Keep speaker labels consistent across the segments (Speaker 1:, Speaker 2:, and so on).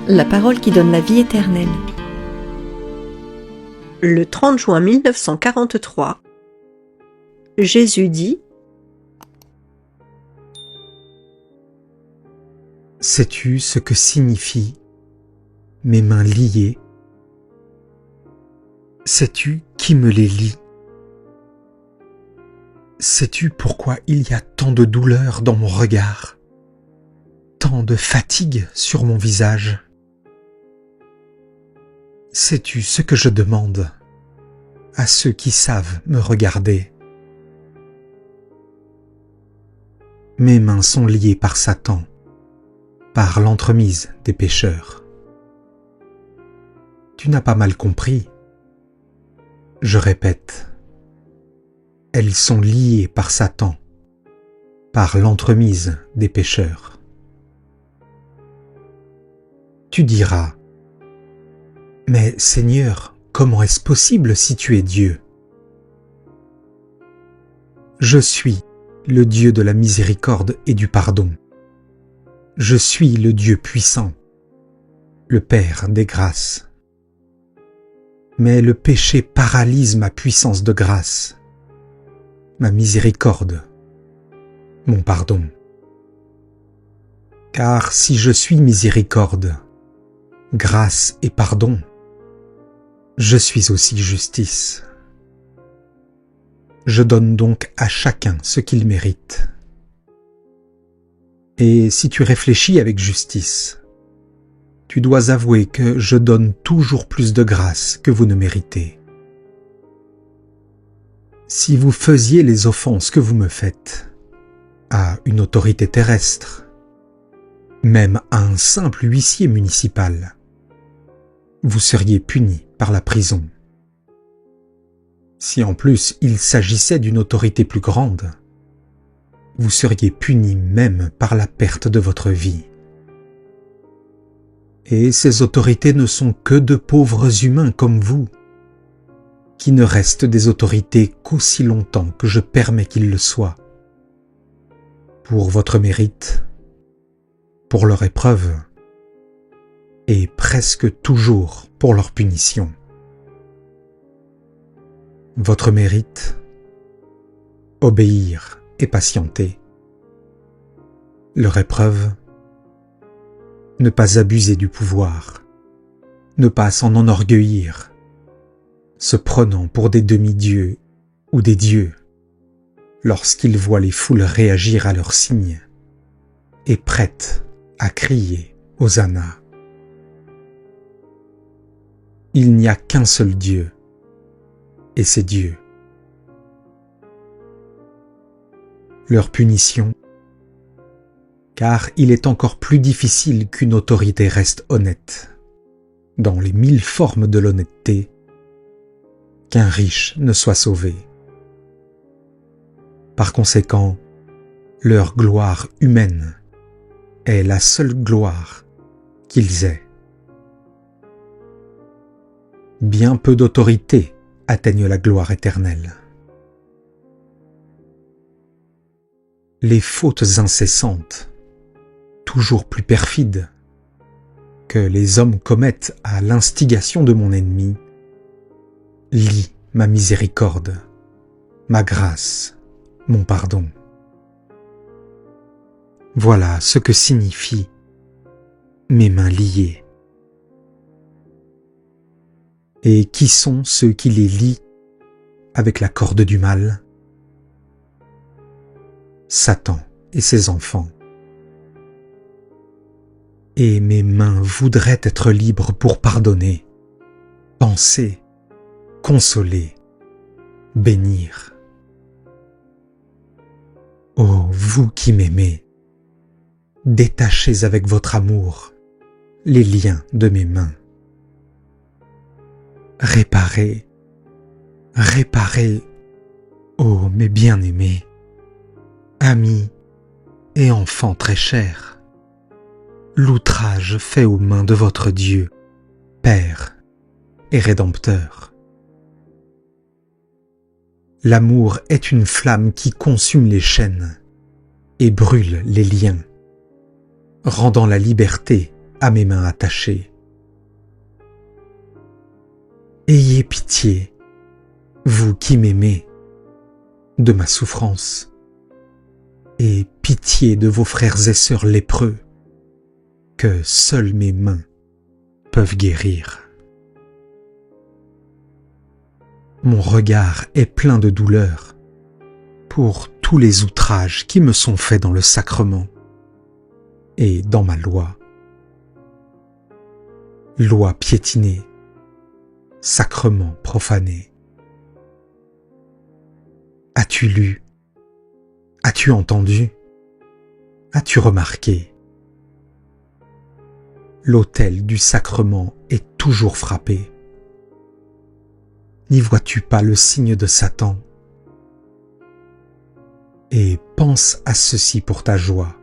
Speaker 1: la parole qui donne la vie éternelle.
Speaker 2: Le 30 juin 1943, Jésus dit :
Speaker 3: « Sais-tu ce que signifient mes mains liées ? Sais-tu qui me les lie ? Sais-tu pourquoi il y a tant de douleur dans mon regard, tant de fatigue sur mon visage ? Sais-tu ce que je demande à ceux qui savent me regarder ? Mes mains sont liées par Satan, par l'entremise des pécheurs. Tu n'as pas mal compris. Je répète, elles sont liées par Satan, par l'entremise des pécheurs. Tu diras, « Mais Seigneur, comment est-ce possible si tu es Dieu ? » Je suis le Dieu de la miséricorde et du pardon. Je suis le Dieu puissant, le Père des grâces. Mais le péché paralyse ma puissance de grâce, ma miséricorde, mon pardon. Car si je suis miséricorde, grâce et pardon, je suis aussi justice. Je donne donc à chacun ce qu'il mérite. Et si tu réfléchis avec justice, tu dois avouer que je donne toujours plus de grâce que vous ne méritez. Si vous faisiez les offenses que vous me faites à une autorité terrestre, même à un simple huissier municipal, vous seriez puni par la prison. Si en plus il s'agissait d'une autorité plus grande, vous seriez puni même par la perte de votre vie. Et ces autorités ne sont que de pauvres humains comme vous, qui ne restent des autorités qu'aussi longtemps que je permets qu'ils le soient. Pour votre mérite, pour leur épreuve, et presque toujours pour leur punition. Votre mérite, obéir et patienter. Leur épreuve, ne pas abuser du pouvoir, ne pas s'en enorgueillir, se prenant pour des demi-dieux ou des dieux, lorsqu'ils voient les foules réagir à leurs signes, et prêtes à crier Hosanna. Il n'y a qu'un seul Dieu, et c'est Dieu. Leur punition, car il est encore plus difficile qu'une autorité reste honnête, dans les 1000 formes de l'honnêteté, qu'un riche ne soit sauvé. Par conséquent, leur gloire humaine est la seule gloire qu'ils aient. Bien peu d'autorités atteignent la gloire éternelle. Les fautes incessantes, toujours plus perfides, que les hommes commettent à l'instigation de mon ennemi, lient ma miséricorde, ma grâce, mon pardon. Voilà ce que signifie mes mains liées. Et qui sont ceux qui les lient avec la corde du mal ? Satan et ses enfants. Et mes mains voudraient être libres pour pardonner, penser, consoler, bénir. Ô vous qui m'aimez, détachez avec votre amour les liens de mes mains. Réparez, réparez, ô mes bien-aimés, amis et enfants très chers, l'outrage fait aux mains de votre Dieu, Père et Rédempteur. L'amour est une flamme qui consume les chaînes et brûle les liens, rendant la liberté à mes mains attachées. Ayez pitié, vous qui m'aimez, de ma souffrance, et pitié de vos frères et sœurs lépreux, que seules mes mains peuvent guérir. Mon regard est plein de douleur pour tous les outrages qui me sont faits dans le sacrement et dans ma loi. Loi piétinée, sacrement profané. As-tu lu? As-tu entendu? As-tu remarqué? L'autel du sacrement est toujours frappé. N'y vois-tu pas le signe de Satan? Et pense à ceci pour ta joie.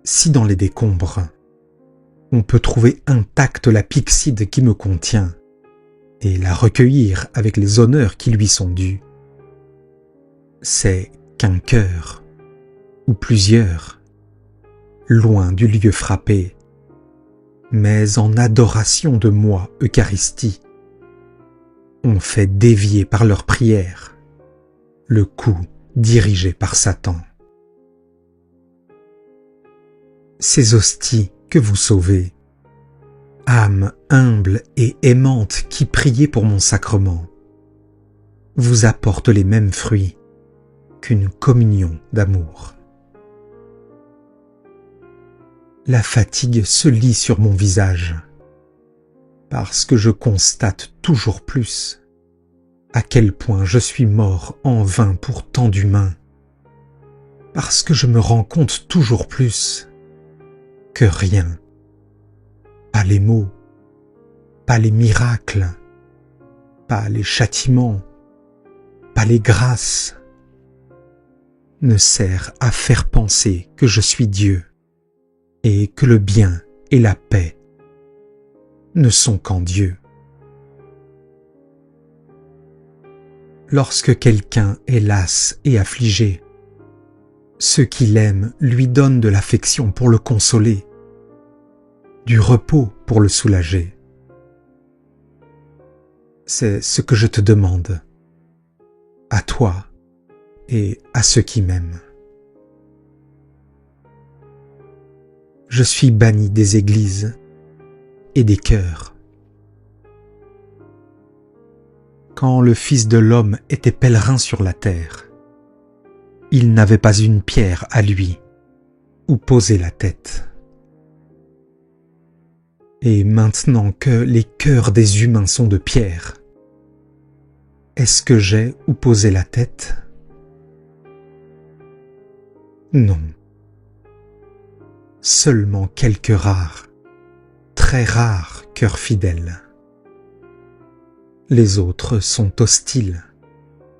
Speaker 3: Si dans les décombres, on peut trouver intacte la pyxide qui me contient et la recueillir avec les honneurs qui lui sont dus, c'est qu'un cœur, ou plusieurs, loin du lieu frappé, mais en adoration de moi, Eucharistie, ont fait dévier par leurs prières le coup dirigé par Satan. Ces hosties que vous sauvez, âme humble et aimante qui priez pour mon sacrement, vous apportent les mêmes fruits qu'une communion d'amour. La fatigue se lit sur mon visage, parce que je constate toujours plus à quel point je suis mort en vain pour tant d'humains, parce que je me rends compte toujours plus que rien, pas les mots, pas les miracles, pas les châtiments, pas les grâces, ne sert à faire penser que je suis Dieu et que le bien et la paix ne sont qu'en Dieu. Lorsque quelqu'un est las et affligé, ceux qui l'aiment lui donnent de l'affection pour le consoler, du repos pour le soulager. C'est ce que je te demande, à toi et à ceux qui m'aiment. Je suis banni des églises et des cœurs. Quand le Fils de l'homme était pèlerin sur la terre, il n'avait pas une pierre à lui où poser la tête. Et maintenant que les cœurs des humains sont de pierre, est-ce que j'ai où poser la tête? Non. Seulement quelques rares, très rares cœurs fidèles. Les autres sont hostiles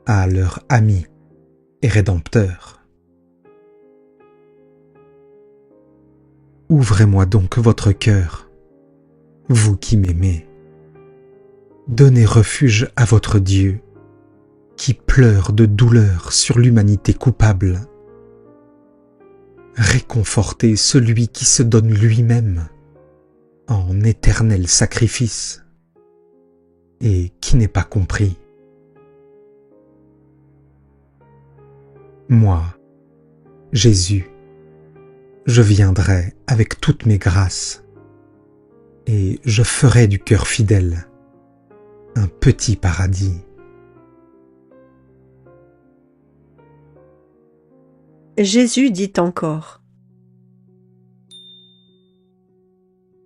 Speaker 3: à leur ami et rédempteur. Ouvrez-moi donc votre cœur, vous qui m'aimez. Donnez refuge à votre Dieu, qui pleure de douleur sur l'humanité coupable. Réconfortez celui qui se donne lui-même en éternel sacrifice et qui n'est pas compris. Moi, Jésus, je viendrai avec toutes mes grâces et je ferai du cœur fidèle un petit paradis.
Speaker 2: Jésus dit encore: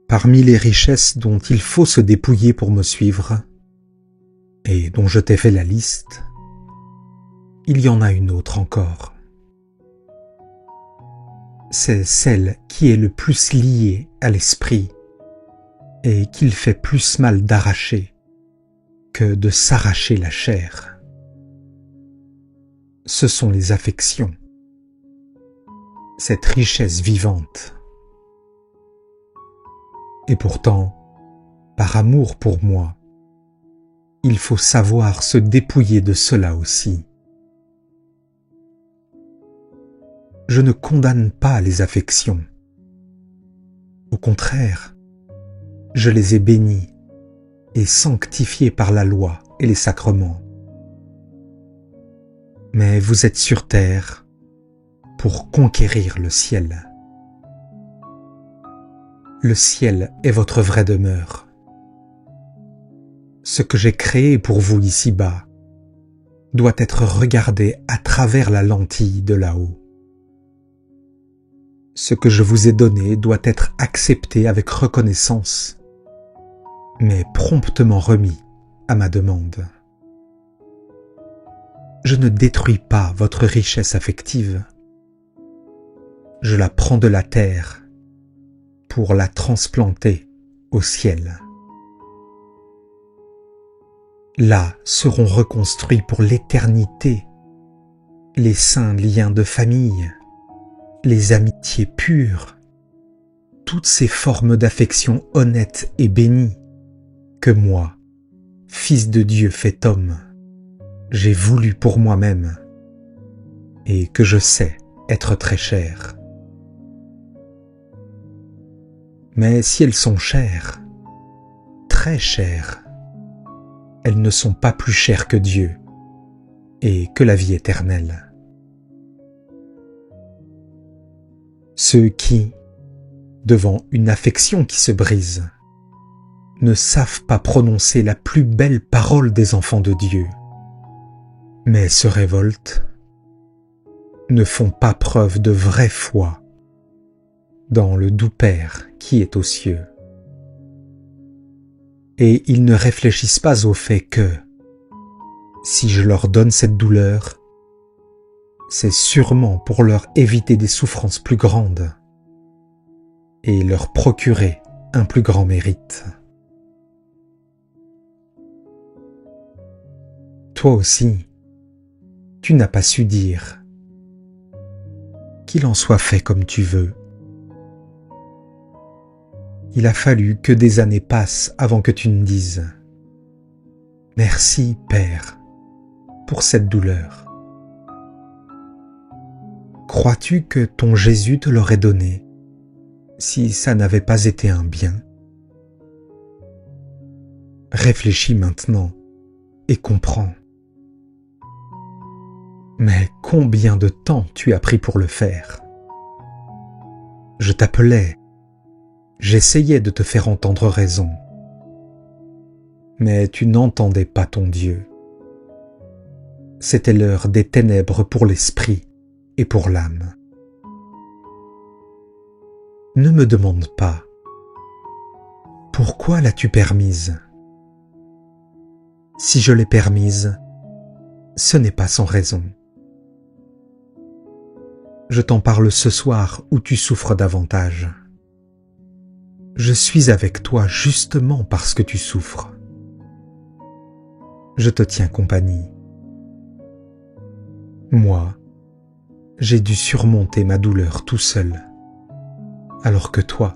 Speaker 3: Parmi les richesses dont il faut se dépouiller pour me suivre, et dont je t'ai fait la liste, il y en a une autre encore. C'est celle qui est le plus liée à l'esprit et qu'il fait plus mal d'arracher que de s'arracher la chair. Ce sont les affections, cette richesse vivante. Et pourtant, par amour pour moi, il faut savoir se dépouiller de cela aussi. Je ne condamne pas les affections. Au contraire, je les ai bénis et sanctifiés par la loi et les sacrements. Mais vous êtes sur terre pour conquérir le ciel. Le ciel est votre vraie demeure. Ce que j'ai créé pour vous ici-bas doit être regardé à travers la lentille de là-haut. Ce que je vous ai donné doit être accepté avec reconnaissance, mais promptement remis à ma demande. Je ne détruis pas votre richesse affective. Je la prends de la terre pour la transplanter au ciel. Là seront reconstruits pour l'éternité les saints liens de famille, les amitiés pures, toutes ces formes d'affection honnêtes et bénies que moi, Fils de Dieu fait homme, j'ai voulu pour moi-même et que je sais être très chères. Mais si elles sont chères, très chères, elles ne sont pas plus chères que Dieu et que la vie éternelle. Ceux qui, devant une affection qui se brise, ne savent pas prononcer la plus belle parole des enfants de Dieu, mais se révoltent, ne font pas preuve de vraie foi dans le doux Père qui est aux cieux. Et ils ne réfléchissent pas au fait que, si je leur donne cette douleur, c'est sûrement pour leur éviter des souffrances plus grandes et leur procurer un plus grand mérite. Toi aussi, tu n'as pas su dire qu'il en soit fait comme tu veux. Il a fallu que des années passent avant que tu ne dises « Merci, Père, pour cette douleur ». Crois-tu que ton Jésus te l'aurait donné si ça n'avait pas été un bien? Réfléchis maintenant et comprends. Mais combien de temps tu as pris pour le faire? Je t'appelais, j'essayais de te faire entendre raison, mais tu n'entendais pas ton Dieu. C'était l'heure des ténèbres pour l'esprit et pour l'âme. Ne me demande pas, pourquoi l'as-tu permise? Si je l'ai permise, ce n'est pas sans raison. Je t'en parle ce soir où tu souffres davantage. Je suis avec toi justement parce que tu souffres. Je te tiens compagnie. Moi, j'ai dû surmonter ma douleur tout seul, alors que toi,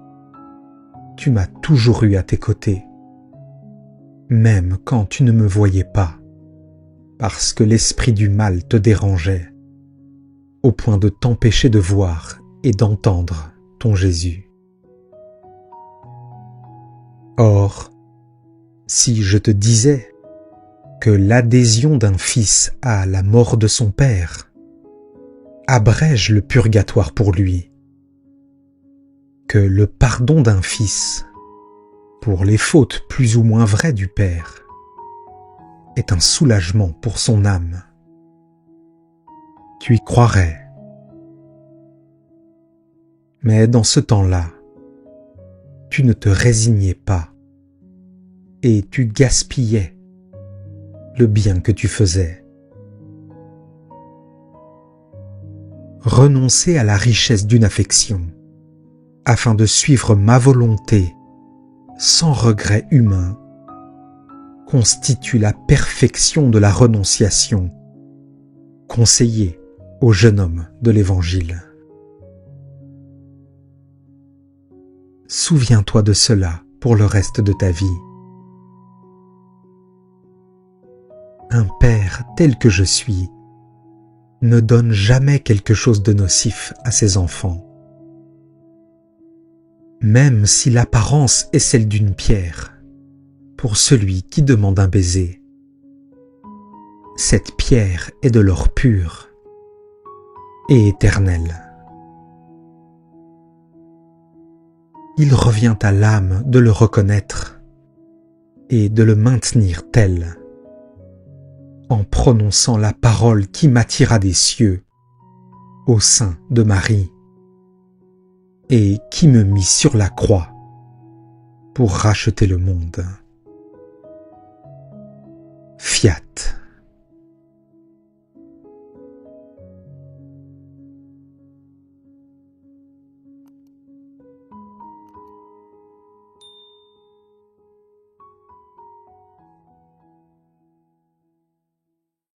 Speaker 3: tu m'as toujours eu à tes côtés, même quand tu ne me voyais pas, parce que l'esprit du mal te dérangeait, au point de t'empêcher de voir et d'entendre ton Jésus. Or, si je te disais que l'adhésion d'un fils à la mort de son père abrège le purgatoire pour lui, que le pardon d'un fils pour les fautes plus ou moins vraies du père est un soulagement pour son âme, tu y croirais. Mais dans ce temps-là, tu ne te résignais pas et tu gaspillais le bien que tu faisais. Renoncer à la richesse d'une affection afin de suivre ma volonté sans regret humain constitue la perfection de la renonciation conseillée au jeune homme de l'Évangile. Souviens-toi de cela pour le reste de ta vie. Un père tel que je suis ne donne jamais quelque chose de nocif à ses enfants. même si l'apparence est celle d'une pierre, pour celui qui demande un baiser. Cette pierre est de l'or pur et éternel. Il revient à l'âme de le reconnaître et de le maintenir tel, en prononçant la parole qui m'attira des cieux, au sein de Marie, et qui me mit sur la croix pour racheter le monde. Fiat.